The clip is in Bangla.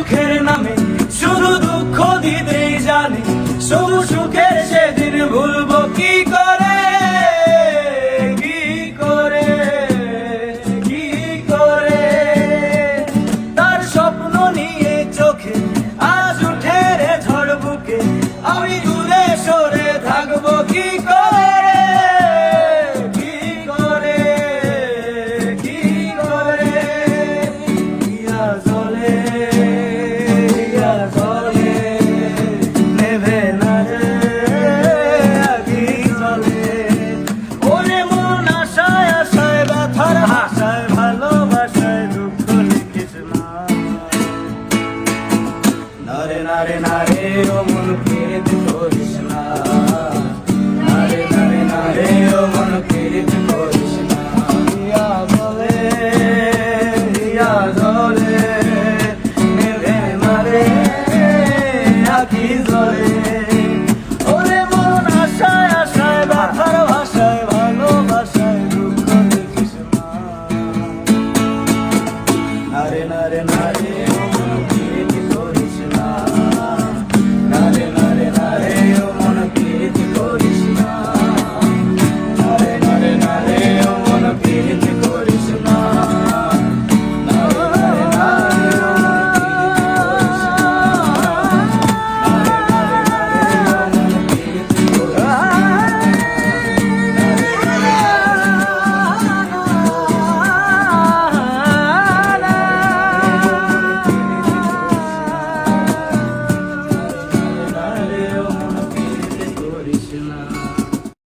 সুখের নামে শুধু দুঃখ দিতেই জানি, শুধু সুখের সেদিন ভুলবো কি করে, কি করে, কি করে। তার স্বপ্ন নিয়ে চোখে আজ উঠে রে ঝড় বুকে, আমি দূরে সরে থাকবো কি করে, কি করে, কি করে। ইয়া জ্বলে, ইয়া জ্বলে, নেভে না রে আগে জ্বলে। ওরে মন আশায় আশায় ব্যথার ভাষায়, ভালোবাসায় দুঃখ লিখিস না। নারে নারে নারে ও মন